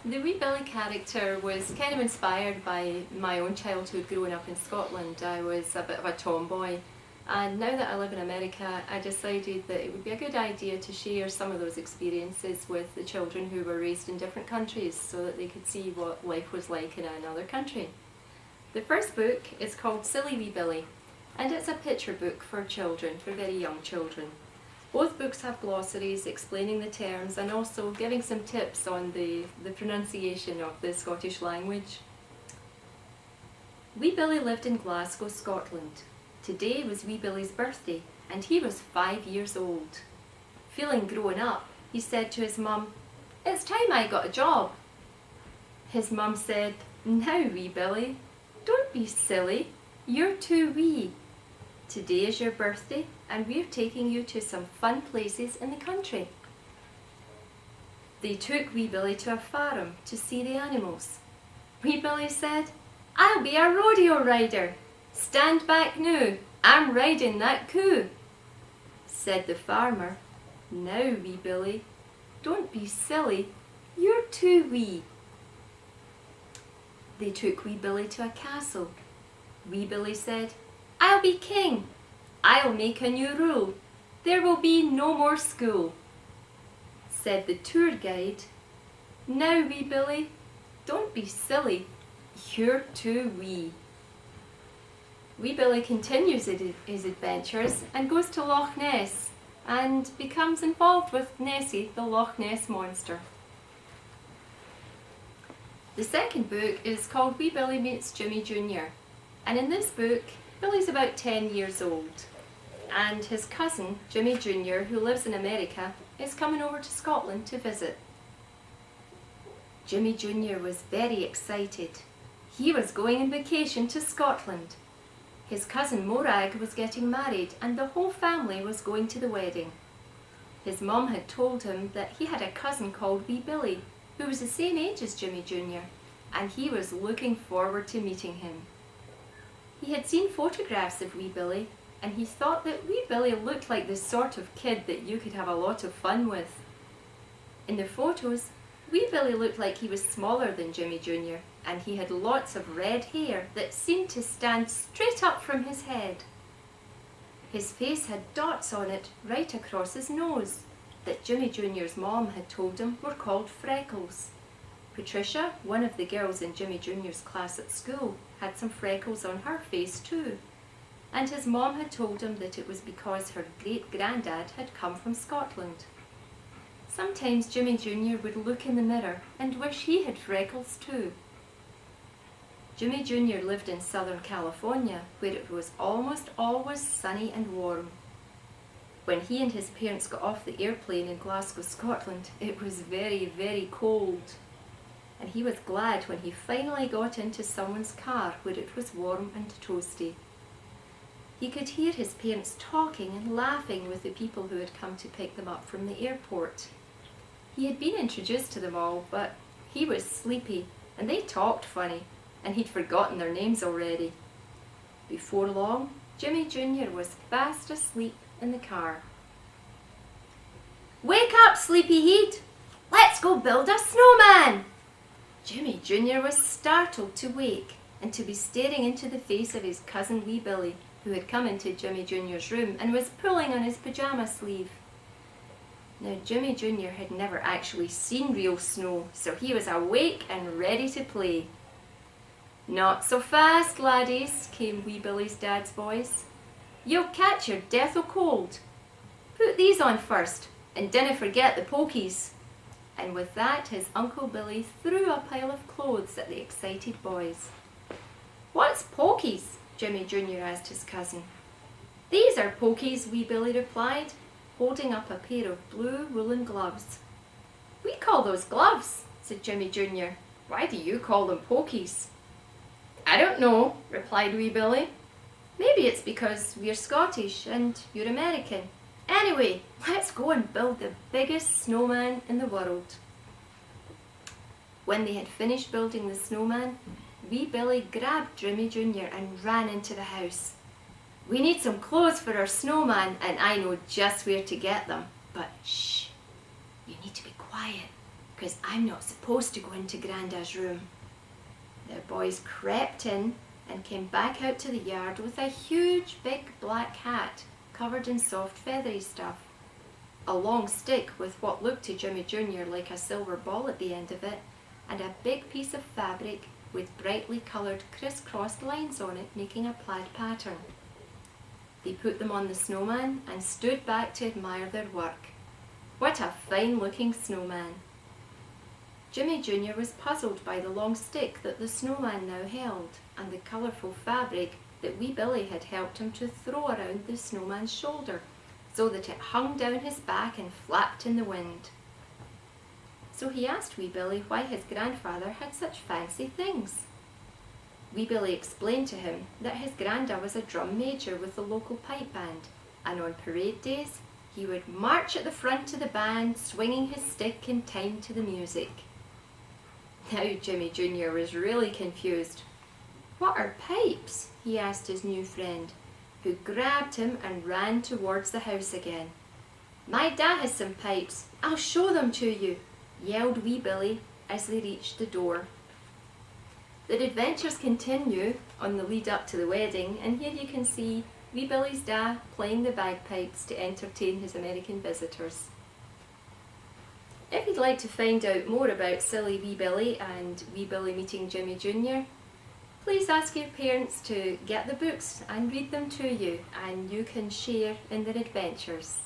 The wee Billy character was kind of inspired by my own childhood growing up in Scotland. I was a bit of a tomboy, and now that I live in America, I decided that it would be a good idea to share some of those experiences with the children who were raised in different countries so that they could see what life was like in another country. The first book is called Silly Wee Billy, and it's a picture book for children, for very young children. Both books have glossaries explaining the terms and also giving some tips on the pronunciation of the Scottish language. Wee Billy lived in Glasgow, Scotland. Today was Wee Billy's birthday and he was 5 years old. Feeling grown up, he said to his mum, "It's time I got a job." His mum said, "Now, Wee Billy, don't be silly, you're too wee. Today is your birthday and we're taking you to some fun places in the country." They took Wee Billy to a farm to see the animals. Wee Billy said, "I'll be a rodeo rider. Stand back now, I'm riding that coo." Said the farmer, "Now, Wee Billy, don't be silly, you're too wee." They took Wee Billy to a castle. Wee Billy said, "I'll be king. I'll make a new rule. There will be no more school." Said the tour guide, "Now, Wee Billy, don't be silly, you're too wee." Wee Billy continues his adventures and goes to Loch Ness and becomes involved with Nessie, the Loch Ness monster. The second book is called Wee Billy Meets Jimmy Jr. And in this book, Billy's about 10 years old, and his cousin, Jimmy Jr., who lives in America, is coming over to Scotland to visit. Jimmy Jr. was very excited. He was going on vacation to Scotland. His cousin Morag was getting married and the whole family was going to the wedding. His mum had told him that he had a cousin called Wee Billy, who was the same age as Jimmy Jr., and he was looking forward to meeting him. He had seen photographs of Wee Billy, and he thought that Wee Billy looked like the sort of kid that you could have a lot of fun with. In the photos, Wee Billy looked like he was smaller than Jimmy Jr., and he had lots of red hair that seemed to stand straight up from his head. His face had dots on it right across his nose that Jimmy Jr.'s mom had told him were called freckles. Patricia, one of the girls in Jimmy Jr.'s class at school, had some freckles on her face too, and his mom had told him that it was because her great-granddad had come from Scotland. Sometimes Jimmy Jr. would look in the mirror and wish he had freckles too. Jimmy Jr. lived in Southern California, where it was almost always sunny and warm. When he and his parents got off the airplane in Glasgow, Scotland, it was very, very cold. And he was glad when he finally got into someone's car where it was warm and toasty. He could hear his parents talking and laughing with the people who had come to pick them up from the airport. He had been introduced to them all, but he was sleepy and they talked funny, and he'd forgotten their names already. Before long, Jimmy Jr. was fast asleep in the car. "Wake up, sleepyhead! Let's go build a snowman!" Jimmy Jr. was startled to wake and to be staring into the face of his cousin Wee Billy, who had come into Jimmy Jr.'s room and was pulling on his pyjama sleeve. Now, Jimmy Jr. had never actually seen real snow, so he was awake and ready to play. "Not so fast, laddies," came Wee Billy's dad's voice. "You'll catch your death o' cold. Put these on first, and dinna forget the pokies." And with that, his Uncle Billy threw a pile of clothes at the excited boys. "What's pokies?" Jimmy Jr. asked his cousin. "These are pokies," Wee Billy replied, holding up a pair of blue woolen gloves. "We call those gloves," said Jimmy Jr. "Why do you call them pokies?" "I don't know," replied Wee Billy. "Maybe it's because we're Scottish and you're American. Anyway, let's go and build the biggest snowman in the world." When they had finished building the snowman, Wee Billy grabbed Jimmy Jr. and ran into the house. "We need some clothes for our snowman, and I know just where to get them. But shh, you need to be quiet. because I'm not supposed to go into Granda's room." The boys crept in and came back out to the yard with a huge big black hat covered in soft feathery stuff, a long stick with what looked to Jimmy Jr. like a silver ball at the end of it, and a big piece of fabric with brightly coloured criss-crossed lines on it making a plaid pattern. They put them on the snowman and stood back to admire their work. What a fine-looking snowman! Jimmy Jr. was puzzled by the long stick that the snowman now held and the colourful fabric that wee Billy had helped him to throw around the snowman's shoulder so that it hung down his back and flapped in the wind. So he asked wee Billy why his grandfather had such fancy things. Wee Billy explained to him that his granda was a drum major with the local pipe band, and on parade days he would march at the front of the band swinging his stick in time to the music. Now Jimmy Jr. was really confused. "What are pipes?" he asked his new friend, who grabbed him and ran towards the house again. "My dad has some pipes. I'll show them to you," yelled wee Billy as they reached the door. The adventures continue on the lead up to the wedding, and here you can see wee Billy's dad playing the bagpipes to entertain his American visitors. If you'd like to find out more about Silly Wee Billy and Wee Billy Meeting Jimmy Jr., please ask your parents to get the books and read them to you, and you can share in their adventures.